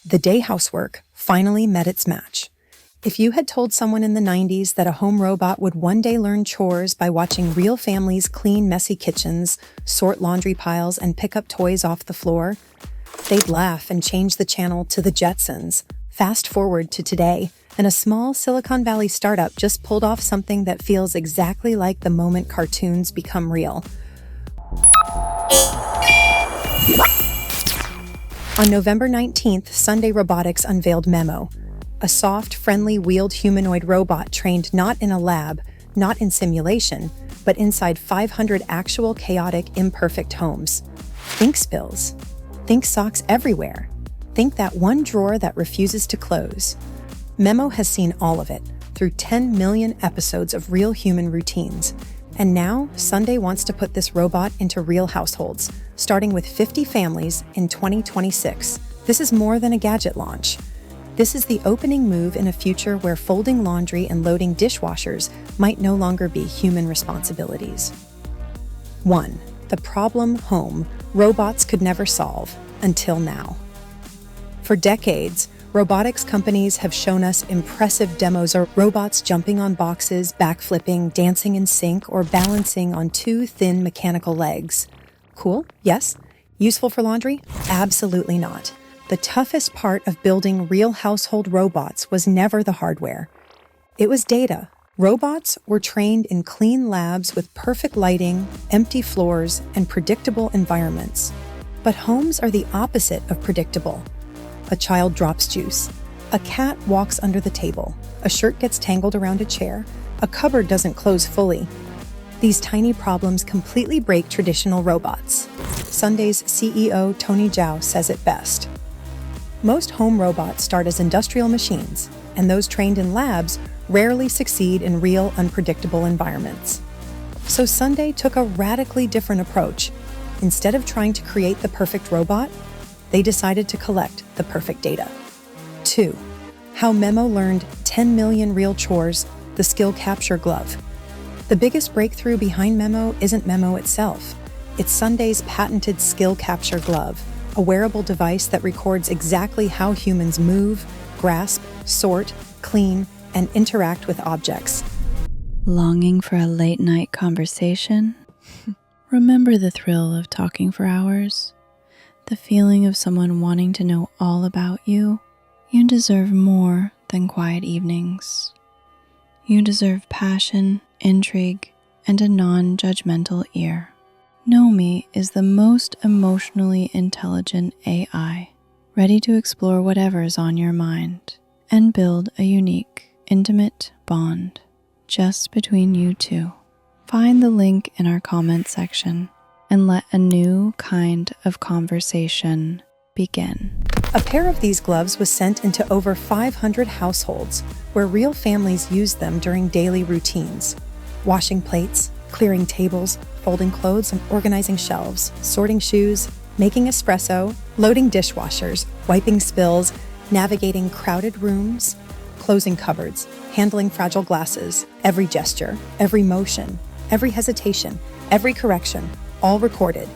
The day housework finally met its match. If you had told someone in the 90s that a home robot would one day learn chores by watching real families clean messy kitchens, sort laundry piles, and pick up toys off the floor, they'd laugh and change the channel to the Jetsons. Fast forward to today, and a small Silicon Valley startup just pulled off something that feels exactly like the moment cartoons become real. On November 19th, Sunday Robotics unveiled Memo, a soft, friendly, wheeled humanoid robot trained not in a lab, not in simulation, but inside 500 actual chaotic, imperfect homes. Think spills. Think socks everywhere. Think that one drawer that refuses to close. Memo has seen all of it through 10 million episodes of real human routines. And now, Sunday wants to put this robot into real households, starting with 50 families in 2026. This is more than a gadget launch. This is the opening move in a future where folding laundry and loading dishwashers might no longer be human responsibilities. 1. The problem home robots could never solve until now. For decades, robotics companies have shown us impressive demos of robots jumping on boxes, backflipping, dancing in sync, or balancing on two thin mechanical legs. Cool? Yes. Useful for laundry? Absolutely not. The toughest part of building real household robots was never the hardware. It was data. Robots were trained in clean labs with perfect lighting, empty floors, and predictable environments. But homes are the opposite of predictable. A child drops juice. A cat walks under the table. A shirt gets tangled around a chair. A cupboard doesn't close fully. These tiny problems completely break traditional robots. Sunday's CEO Tony Zhao says it best. Most home robots start as industrial machines, and those trained in labs rarely succeed in real, unpredictable environments. So Sunday took a radically different approach. Instead of trying to create the perfect robot, they decided to collect the perfect data. 2. How Memo learned 10 million real chores, the skill capture glove. The biggest breakthrough behind Memo isn't Memo itself. It's Sunday's patented skill capture glove, a wearable device that records exactly how humans move, grasp, sort, clean, and interact with objects. Longing for a late-night conversation? Remember the thrill of talking for hours? The feeling of someone wanting to know all about you? You deserve more than quiet evenings. You deserve passion, intrigue, and a non-judgmental ear. Nomi is the most emotionally intelligent AI, ready to explore whatever is on your mind and build a unique, intimate bond just between you two. Find the link in our comment section and let a new kind of conversation begin. A pair of these gloves was sent into over 500 households where real families used them during daily routines. Washing plates, clearing tables, folding clothes and organizing shelves, sorting shoes, making espresso, loading dishwashers, wiping spills, navigating crowded rooms, closing cupboards, handling fragile glasses, every gesture, every motion, every hesitation, every correction, all recorded.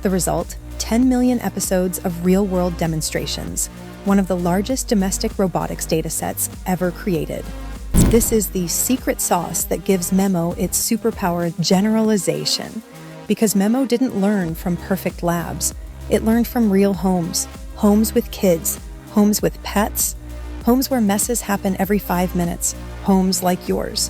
The result, 10 million episodes of real-world demonstrations, one of the largest domestic robotics datasets ever created. This is the secret sauce that gives Memo its superpower generalization. Because Memo didn't learn from perfect labs, it learned from real homes, homes with kids, homes with pets, homes where messes happen every 5 minutes, homes like yours.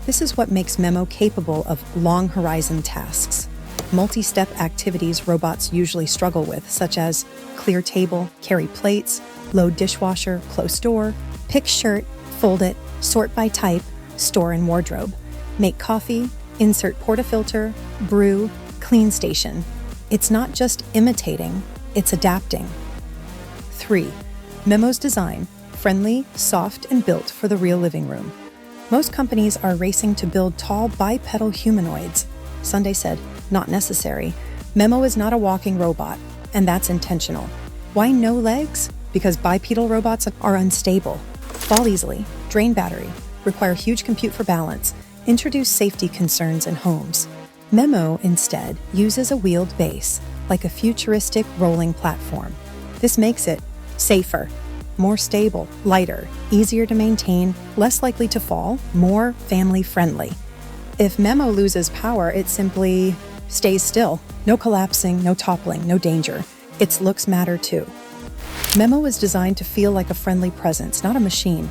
This is what makes Memo capable of long-horizon tasks. Multi-step activities robots usually struggle with, such as clear table, carry plates, load dishwasher, close door, pick shirt, fold it, sort by type, store in wardrobe, make coffee, insert portafilter, brew, clean station. It's not just imitating, it's adapting. 3. Memo's design, friendly, soft, and built for the real living room. Most companies are racing to build tall bipedal humanoids. Sunday said, not necessary. Memo is not a walking robot, and that's intentional. Why no legs? Because bipedal robots are unstable, fall easily, drain battery, require huge compute for balance, introduce safety concerns in homes. Memo, instead, uses a wheeled base, like a futuristic rolling platform. This makes it safer, more stable, lighter, easier to maintain, less likely to fall, more family-friendly. If Memo loses power, it simply stays still. No collapsing, no toppling, no danger. Its looks matter too. Memo is designed to feel like a friendly presence, not a machine.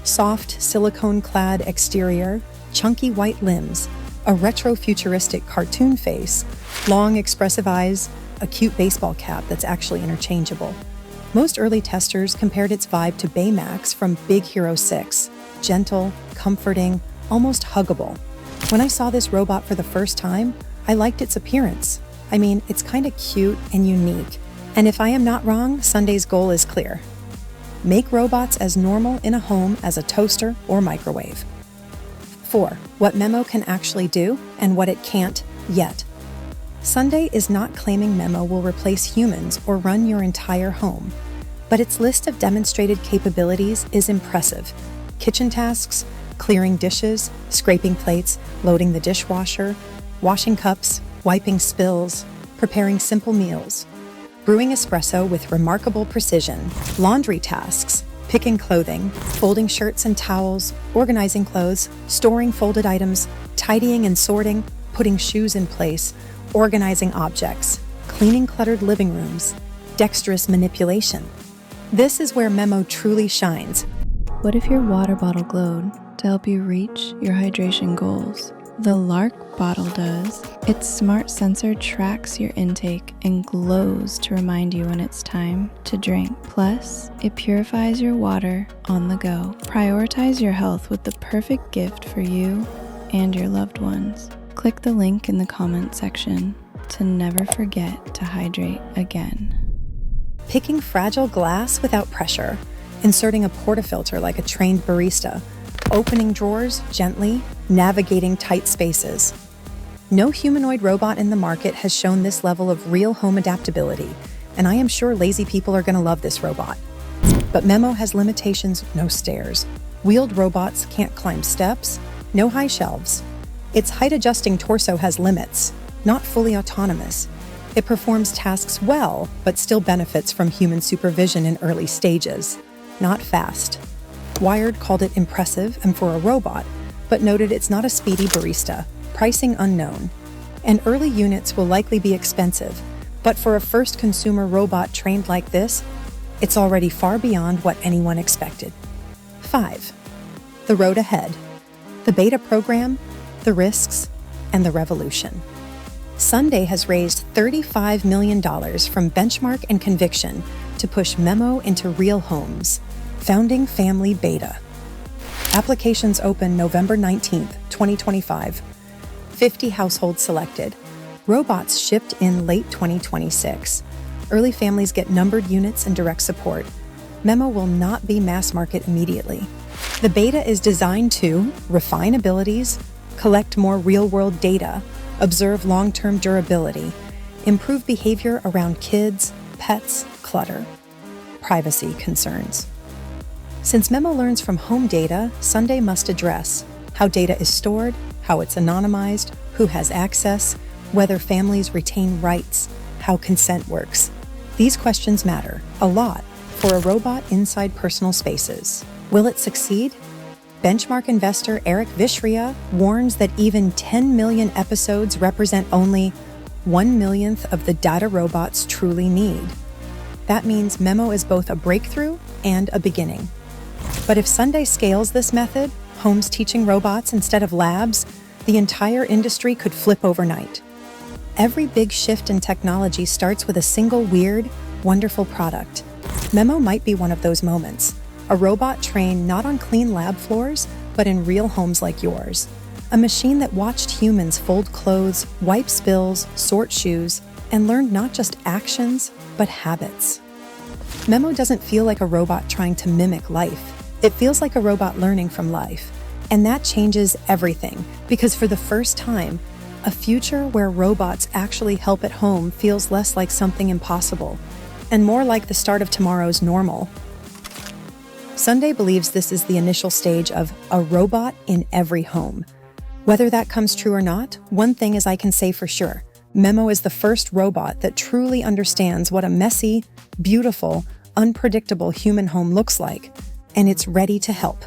Soft, silicone-clad exterior, chunky white limbs, a retro-futuristic cartoon face, long, expressive eyes, a cute baseball cap that's actually interchangeable. Most early testers compared its vibe to Baymax from Big Hero 6. Gentle, comforting, almost huggable. When I saw this robot for the first time, I liked its appearance. I mean, it's kinda cute and unique. And if I am not wrong, Sunday's goal is clear. Make robots as normal in a home as a toaster or microwave. 4. What Memo can actually do and what it can't yet. Sunday is not claiming Memo will replace humans or run your entire home, but its list of demonstrated capabilities is impressive. Kitchen tasks, clearing dishes, scraping plates, loading the dishwasher, washing cups, wiping spills, preparing simple meals, brewing espresso with remarkable precision, laundry tasks, picking clothing, folding shirts and towels, organizing clothes, storing folded items, tidying and sorting, putting shoes in place, organizing objects, cleaning cluttered living rooms, dexterous manipulation. This is where Memo truly shines. What if your water bottle glowed to help you reach your hydration goals? The Lark bottle does. Its smart sensor tracks your intake and glows to remind you when it's time to drink. Plus, it purifies your water on the go. Prioritize your health with the perfect gift for you and your loved ones. Click the link in the comment section to never forget to hydrate again. Picking fragile glass without pressure, inserting a portafilter like a trained barista, opening drawers gently, navigating tight spaces. No humanoid robot in the market has shown this level of real home adaptability, and I am sure lazy people are going to love this robot. But Memo has limitations: no stairs. Wheeled robots can't climb steps, no high shelves. Its height-adjusting torso has limits, not fully autonomous. It performs tasks well, but still benefits from human supervision in early stages. Not fast. Wired called it impressive and for a robot, but noted it's not a speedy barista. Pricing unknown. And early units will likely be expensive, but for a first consumer robot trained like this, it's already far beyond what anyone expected. 5. The road ahead. The beta program, the risks, and the revolution. Sunday has raised $35 million from Benchmark and Conviction to push Memo into real homes. Founding Family Beta. Applications open November 19th, 2025. 50 households selected. Robots shipped in late 2026. Early families get numbered units and direct support. Memo will not be mass market immediately. The beta is designed to refine abilities, collect more real-world data, observe long-term durability, improve behavior around kids, pets, clutter, privacy concerns. Since Memo learns from home data, Sunday must address how data is stored, how it's anonymized, who has access, whether families retain rights, how consent works. These questions matter a lot for a robot inside personal spaces. Will it succeed? Benchmark investor Eric Vishria warns that even 10 million episodes represent only 1/millionth of the data robots truly need. That means Memo is both a breakthrough and a beginning. But if Sunday scales this method, homes teaching robots instead of labs, the entire industry could flip overnight. Every big shift in technology starts with a single weird, wonderful product. Memo might be one of those moments. A robot trained not on clean lab floors, but in real homes like yours. A machine that watched humans fold clothes, wipe spills, sort shoes, and learned not just actions, but habits. Memo doesn't feel like a robot trying to mimic life. It feels like a robot learning from life. And that changes everything, because for the first time, a future where robots actually help at home feels less like something impossible, and more like the start of tomorrow's normal. Sunday believes this is the initial stage of a robot in every home. Whether that comes true or not, one thing is I can say for sure. Memo is the first robot that truly understands what a messy, beautiful, unpredictable human home looks like, and it's ready to help.